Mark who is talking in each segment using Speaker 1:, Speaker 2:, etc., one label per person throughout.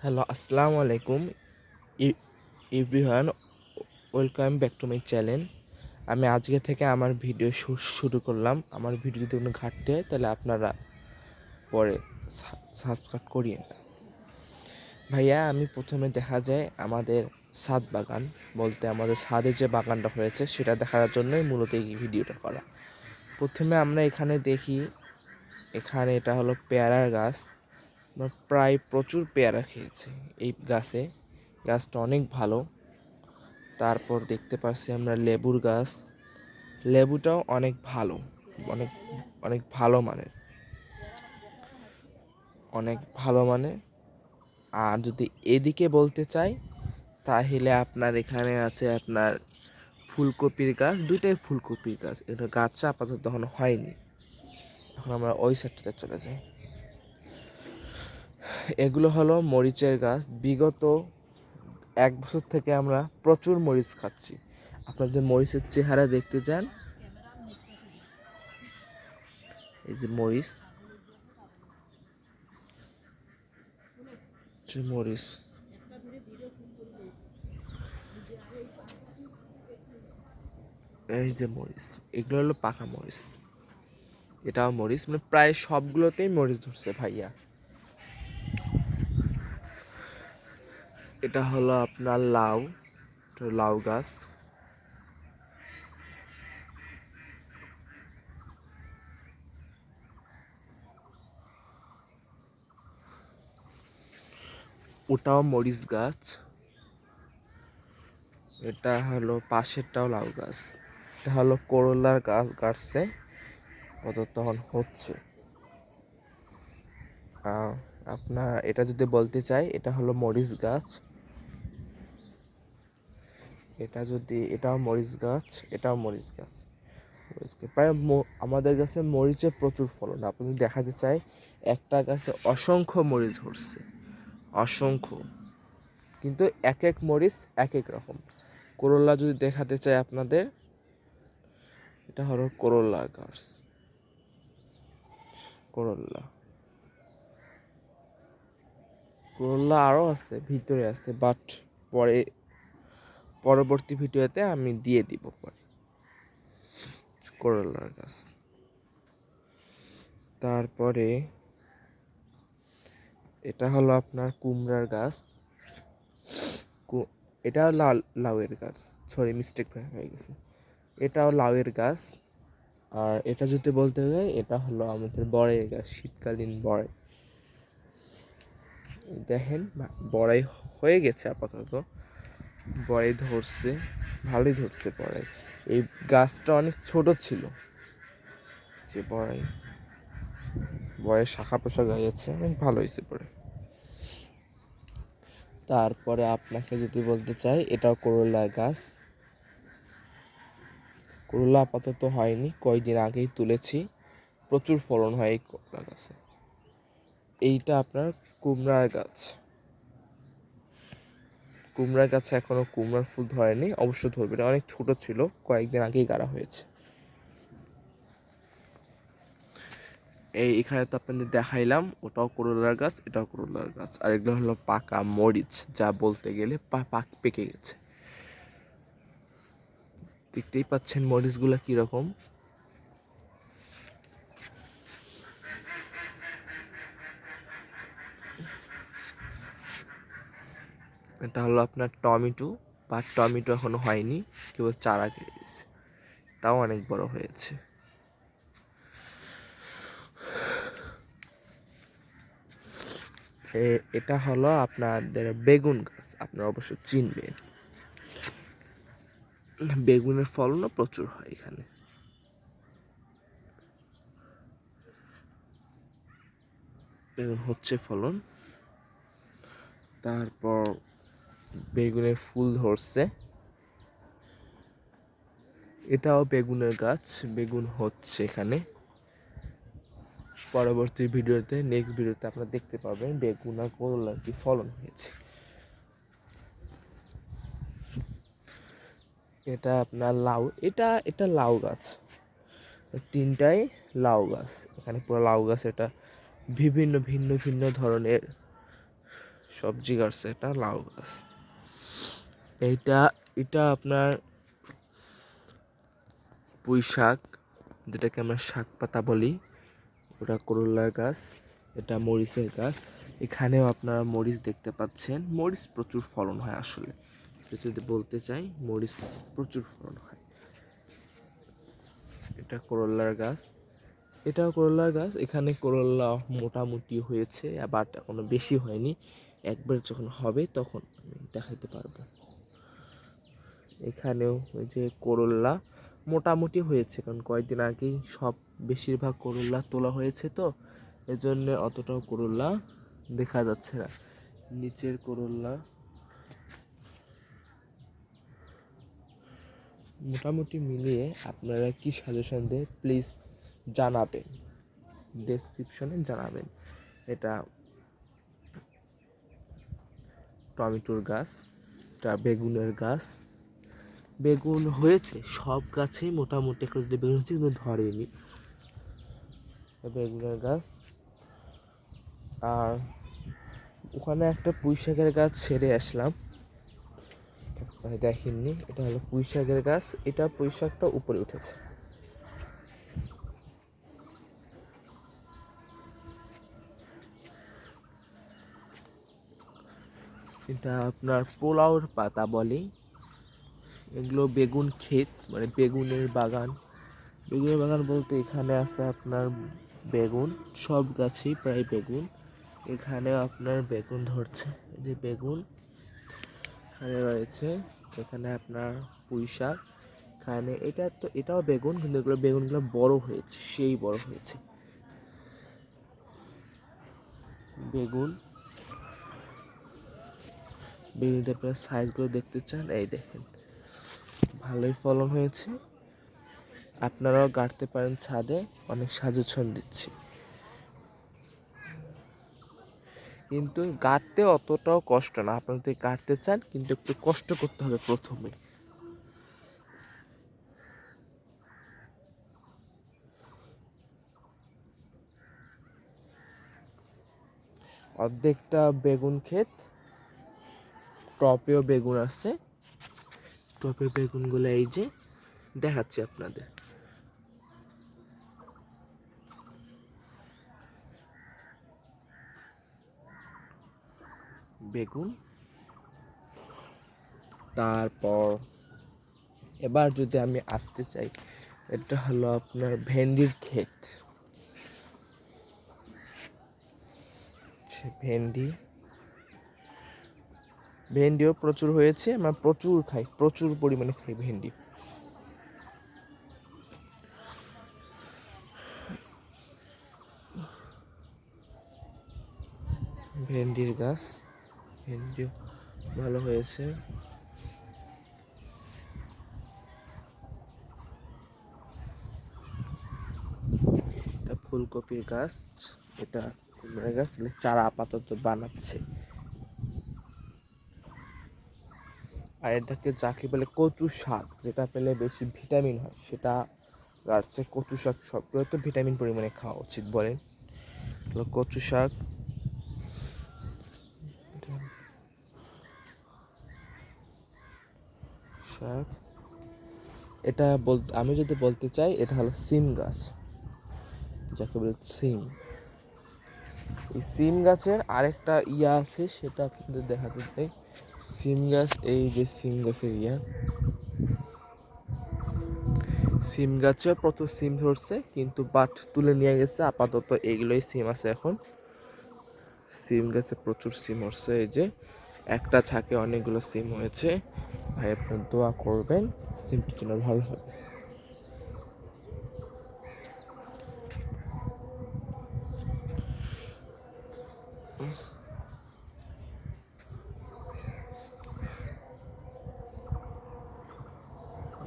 Speaker 1: Hello, আসসালামু আলাইকুম everyone. Welcome back to my channel. আমি আজকে থেকে আমার ভিডিও শুরু করলাম। আমার ভিডিও যদি কোনো ঘাটতি হয় তাহলে আপনারা পরে সাবস্ক্রাইব করিয়ে না। ভাইয়া, আমি প্রথমে দেখা যায় আমাদের ছাদ বাগান বলতে আমাদের ছাদে যে বাগানটা হয়েছে সেটা দেখার জন্যই মূলত এই ভিডিওটা করা। প্রথমে আমরা এখানে দেখি, এখানে এটা হলো পেয়ারার গাছ। আমরা প্রায় প্রচুর পেয়ারা খেয়েছি এই গাছটা অনেক ভালো। তারপর দেখতে পাচ্ছি আমরা লেবুর গাছ, লেবুটাও অনেক ভালো, অনেক অনেক ভালো মানের, অনেক ভালো মানের। আর যদি এদিকে বলতে চাই তাহলে আপনার এখানে আছে আপনার ফুলকপির গাছ, দুইটাই ফুলকপির গাছ। এটা গাছটা আপাতত এখনো হয়নি। এখন আমরা ওই সাইডটাতে চলে যাই। এগুলো হলো মরিচের গাছ। বিগত 1 বছর থেকে আমরা প্রচুর মরিচ খাচ্ছি। আপনাদের মরিচের চেহারা দেখতে চান, এই যে মরিচ, মরিচ, এই যে মরিচ, এগুলো হলো পাকা মরিচ। এটাও মরিচ, মানে প্রায় সবগুলোতেই মরিচ ধরছে ভাইয়া। এটা হলো আপনার লাউ, লাউ গাছ। ওটাও মরিচ গাছ। এটা হলো পাশেরটাও লাউ গাছ। এটা হলো করলার গাছ গাছছে, কত তখন হচ্ছে। আপনার এটা যদি বলতে চাই, এটা হলো মরিচ গাছ। এটাও মরিচ গাছ, এটাও মরিচ গাছ। প্রায় আমাদের গাছে মরিচের প্রচুর ফলন। আপনি যদি দেখাতে চাই, একটা গাছে অসংখ্য মরিচ ধরছে, অসংখ্য। কিন্তু এক এক মরিচ এক এক রকম। করলা যদি দেখাতে চাই আপনাদের, এটা হলো করলা গাছ, করলা। করলা আরও আছে, ভিতরে আছে, বাট পরবর্তী ভিডিওতে আমি দিয়ে দিব পরে করলার গাছ। তারপরে এটা হলো আপনার কুমড়ার গাছ। এটাও লাউয়ের গাছ, সরি মিস্টেক হয়ে গেছে, এটাও লাউয়ের গাছ। আর এটা যদি বলতে হয়, এটা হলো আমাদের বড়াইয়ের গাছ, শীতকালীন বড়াই। দেখেন বড়াই হয়ে গেছে আপাতত, বড়াই ধরছে, ভালোই ধরছে বড়াই। এই গাছটা অনেক ছোট ছিল, যে বড়াইয়ের শাখা পোশাক গাইছে, অনেক ভালো হয়েছে পরে। তারপরে আপনাকে যদি বলতে চাই, এটাও করলা গাছ। করলা আপাতত হয়নি, কয়েকদিন আগেই তুলেছি। প্রচুর ফলন হয় এই করলা গাছে। এইটা আপনার কুমড়ার গাছ। কুমড়ার গাছে এখনো কুমড়ার ফুল ধরেনি, অবশ্য ধরবে না, অনেক ছোট ছিল, কয়েকদিন আগেই গাড়া হয়েছে। এখানে তো আপনাদের দেখাইলাম, ওটাও করলার গাছ, এটাও করলার গাছ। আর এগুলো হলো পাকা মরিচ, যা বলতে গেলে পেকে গেছে। দেখতেই পাচ্ছেন মরিচগুলো কীরকম। এটা হলো আপনার টমেটো, বা টমেটো এখনো হয়নি, কেবল চারা গেড়েছে, তাও অনেক বড় হয়েছে। এটা হলো আপনাদের বেগুন গাছ, আপনারা অবশ্য চিনবেন। বেগুনের ফলনও প্রচুর হয় এখানে। বেগুন হচ্ছে ফলন। তারপর বেগুনের ফুল ধরছে, এটাও বেগুনের গাছ, বেগুন হচ্ছে এখানে। পরবর্তী ভিডিওতে, নেক্সট ভিডিওতে আপনারা দেখতে পাবেন বেগুন আর করলার কি ফলন হয়েছে। এটা আপনার লাউ, এটা লাউ গাছ, তিনটাই লাউ গাছ। এখানে পুরো লাউ গাছ। এটা বিভিন্ন ভিন্ন ভিন্ন ধরনের সবজি গাছ, এটা লাউ গাছ। এইটা এটা আপনার পুঁই শাক, যেটাকে আমরা শাক পাতা বলি, ওটা করলার গাছ। এটা মরিচের গাছ। এখানেও আপনারা মরিচ দেখতে পাচ্ছেন। মরিচ প্রচুর ফলন হয় আসলে, যদি বলতে চাই মরিচ প্রচুর ফলন হয়। এটা করলার গাছ, এটাও করলার গাছ। এখানে করলা মোটামুটি হয়েছে, বাট এখনো বেশি হয়নি। একবার যখন হবে তখন আমি দেখাইতে পারবো। এখানেও ওই যে করলা মোটামুটি হয়েছে, কারণ কয়েকদিন আগেই বেশিরভাগ করলা তোলা হয়েছে, তো এজন্য অতটাও করলা দেখা যাচ্ছে না। নিচের করলা মোটামুটি মিলিয়ে আপনারা কি সাজেশন দেন প্লিজ জানাবেন, ডেসক্রিপশনে জানাবেন। এটা টমেটোর গাছ, এটা বেগুনের গাছ। বেগুন হয়েছে সব গাছেই মোটামুটি একটা যদি বেগুন হচ্ছে, কিন্তু ধরেনি। বেগুনের গাছ। আর ওখানে একটা পুঁই শাকের গাছ ছেড়ে আসলাম, দেখেননি। এটা হলো পুঁই শাকের গাছ। এটা পুঁই শাকটা উপরে উঠেছে। এটা আপনার পোলাওর পাতা বলে। এগুলো বেগুন ক্ষেত, মানে বেগুনের বাগান। বেগুনের বাগান বলতে এখানে আছে আপনার বেগুন, সব গাছেই প্রায় বেগুন। এখানে আপনার বেগুন ধরছে, এই যে বেগুন এখানে রয়েছে। এখানে আপনার পুঁই শাক, এখানে এটাও বেগুন, কিন্তু এগুলো বেগুনগুলো বড় হয়েছে, সেই বড় হয়েছে। বেগুনটা আপনার সাইজগুলো দেখতে চান, এই দেখেন ভালোই ফলন হয়েছে। আপনারাও গাড়তে পারেন ছাদে, অনেক সাজেশন দিচ্ছি। কিন্তু গাড়তে অতটাও কষ্ট না, আপনারা যদি গাড়তে চান কিন্তু একটু কষ্ট করতে হবে প্রথমে। অর্ধেকটা বেগুন ক্ষেত, টপেও বেগুন আছে। টপের বেগুনগুলো এই যে দেখাচ্ছি আপনাদের। বেগুন, তারপর এবার যদি আমি আসতে চাই, এটা হলো আপনার ভেন্ডির ক্ষেত। ভেন্ডিও প্রচুর হয়েছে, আমরা প্রচুর খাই, প্রচুর পরিমাণে খাই ভেন্ডি। ভেন্ডির গাছ, ভেন্ডিও ভালো হয়েছে। এটা ফুলকপির গাছ, এটা কুমড়া গাছ, চারা আপাতত বানাচ্ছে। আর এটাকে যাকে বলে কচু শাক, যেটা পেলে বেশি ভিটামিন হয়, সেটা গাছছে। কচু শাক সবগুলো তো ভিটামিন পরিমাণে খাওয়া উচিত বলেন। কচু শাক, এটা আমি যদি বলতে চাই, এটা হলো সিম গাছ, যাকে বলে সিম। এই সিম গাছের আরেকটা আছে, সেটা আপনাদের দেখাতে চাই। সিম গাছ, এই যে সিম গাছের সিম গাছেও প্রচুর সিম ধরছে, কিন্তু বাট তুলে নিয়ে গেছে। আপাতত এইগুলোই সিম আছে এখন। সিম গাছে প্রচুর সিম হচ্ছে, এই যে একটা ছাকে অনেকগুলো সিম হয়েছে। ভাই আপনার দোয়া করবেন সিমটি যেন ভালো হবে।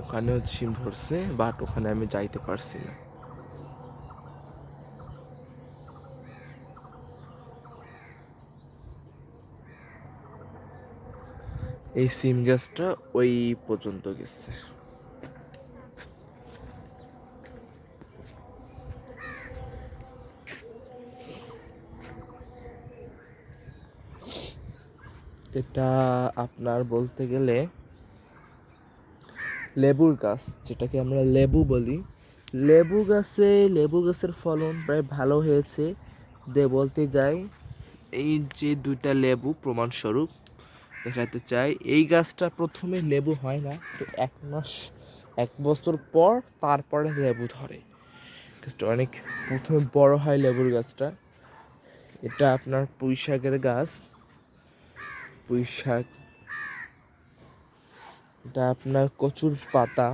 Speaker 1: ওখানেও সিম ধরছে, বাট ওখানে আমি যাইতে পারছি না। এই সিম গাছটা ওই পর্যন্ত গেছে। এটা আপনার বলতে গেলে লেবুর গাছ, যেটাকে আমরা লেবু বলি। লেবু গাছের ফলন প্রায় ভালো হয়েছে বলতে যাই। এই যে দুইটা লেবু প্রমাণস্বরূপ দেখাতে চাই। এই গাছটা প্রথমে লেবু হয় না, তো 1 বছর পর তারপরে লেবু ধরে। গাছটা অনেক প্রথমে বড় হয় লেবুর গাছটা। এটা আপনার পুঁই শাকের গাছ। পুঁই শাক, এটা আপনার কচুর পাতা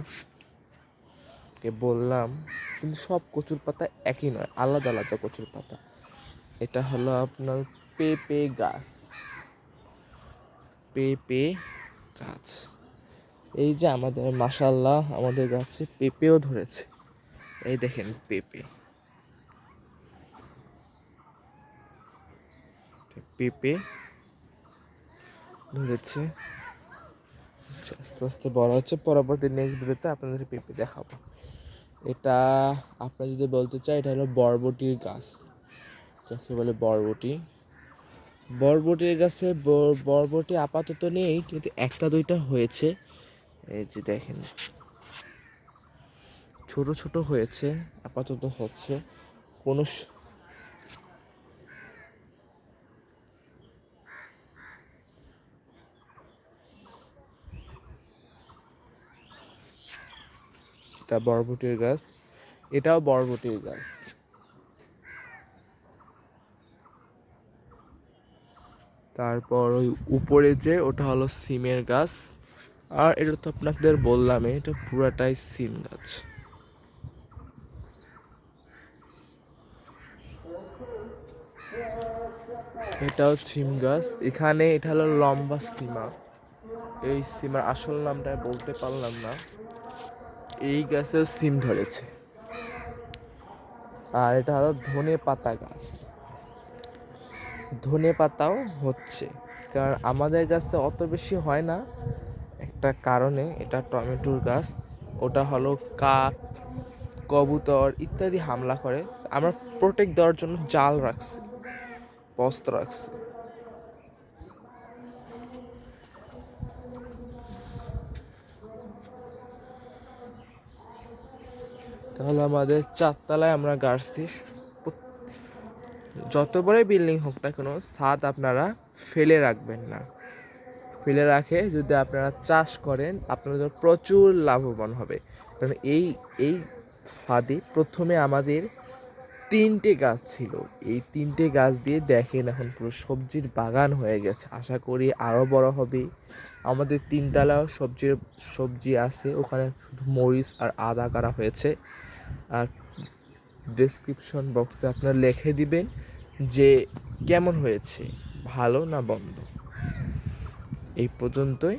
Speaker 1: কে বললাম, কিন্তু সব কচুর পাতা একই নয়, আলাদা আলাদা কচুর পাতা। এটা হলো আপনার পেঁপে গাছ। পেঁপে গাছ, এই যে আমাদের মাশাআল্লাহ আমাদের গাছে পেঁপেও ধরেছে। এই দেখেন পেঁপে পেঁপে ধরেছে, আস্তে আস্তে বড় হচ্ছে। পরবর্তী নেক্সট ভিডিওতে আপনাদের পেঁপে দেখাবো। এটা আপনার যদি বলতে চাই, এটা হলো বরবটির গাছ, যাকে বলে বরবটি। বরবটির গাছে বরবটি আপাতত নেই, কিন্তু একটা দুইটা হয়েছে। এই যে দেখেন ছোট ছোট হয়েছে, আপাতত হচ্ছে কোনো এটা বরবটির গাছ, এটাও বরবটির গাছ। তারপর ওই উপরে যে ওটা হলো সিমের গাছ। আর এটা তো আপনাদের বললাম, এটা পুরাটাই সিম গাছ। এটাও সিম গাছ। এখানে এটা হলো লম্বা সিমা। এই সিমার আসল নামটা বলতে পারলাম না। এই গাছেও সিম ধরেছে। আর এটা হলো ধনে পাতা গাছ। ধনে পাতাও হচ্ছে, কারণ আমাদের গাছে অত বেশি হয় না একটা কারণে। এটা টমেটোর গাছ। ওটা হলো কাক, কবুতর ইত্যাদি হামলা করে। আমরা প্রোটেক্ট দেওয়ার জন্য জাল রাখছি, বস্তা রাখছি। তাহলে আমাদের 4 তলায় আমরা গাড়ছি। যত বড়ই বিল্ডিং হোক না কেন, ছাদ আপনারা ফেলে রাখবেন না। ফেলে রাখে যদি আপনারা চাষ করেন, আপনাদের প্রচুর লাভবান হবে। কারণ এই এই ছাদে প্রথমে আমাদের 3টে গাছ ছিল। এই 3টে গাছ দিয়ে দেখেন এখন পুরো সবজির বাগান হয়ে গেছে। আশা করি আরও বড় হবে। আমাদের 3 তলাও সবজি আছে, ওখানে শুধু মরিচ আর আদা করা হয়েছে। আর ডেসক্রিপশন বক্সে আপনারা লিখে দিবেন যে কেমন হয়েছে, ভালো না মন্দ। এই পর্যন্তই।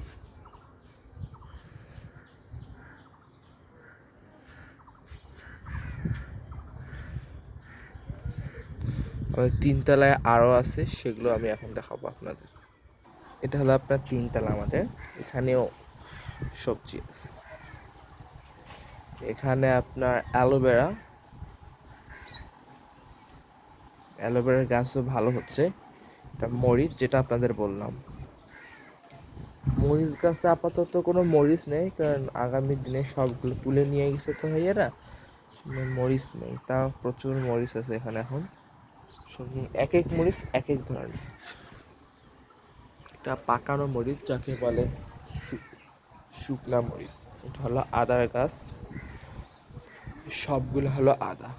Speaker 1: আমাদের 3 তলায় আরও আছে, সেগুলো আমি এখন দেখাবো আপনাদের। এটা হলো আপনার 3 তলা আমাদের। এখানেও সবজি আছে। এখানে আপনার অ্যালোভেরার গাছও ভালো হচ্ছে। এটা মরিচ, যেটা আপনাদের বললাম। মরিচ গাছে আপাতত কোনো মরিচ নেই, কারণ আগামী দিনে সবগুলো তুলে নিয়ে গেছে তো ভাইয়ারা, মরিচ নেই। তা প্রচুর মরিচ আছে এখানে এখন। এক এক মরিচ এক এক ধরনের। এটা পাকানো মরিচ, যাকে বলে শুকনা মরিচ। এটা হলো আদার গাছ, সবগুলো হলো আদা।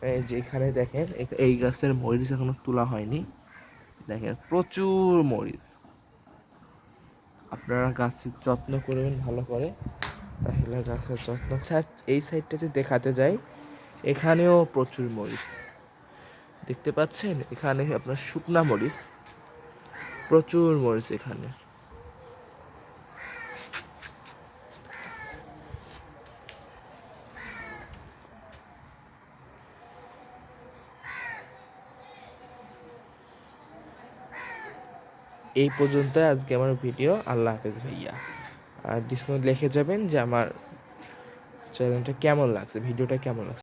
Speaker 1: এই যে এখানে দেখেন, এই গাছের মরিচ এখনো তোলা হয়নি। দেখেন প্রচুর মরিচ। আপনারা গাছের যত্ন করবেন ভালো করে, তাহলে গাছের যত্ন। এই সাইডটাতে দেখাতে যাই, এখানেও প্রচুর মরিচ দেখতে পাচ্ছেন। এখানে আপনার শুকনা মরিচ, প্রচুর মরিচ এখানে। এই পর্যন্ত আজকে আমার ভিডিও। আল্লাহ হাফেজ ভাইয়া। আর ডিসকাউন্ট লিখে যাবেন যে আমার চ্যানেলটা কেমন লাগছে, ভিডিওটা কেমন লাগছে।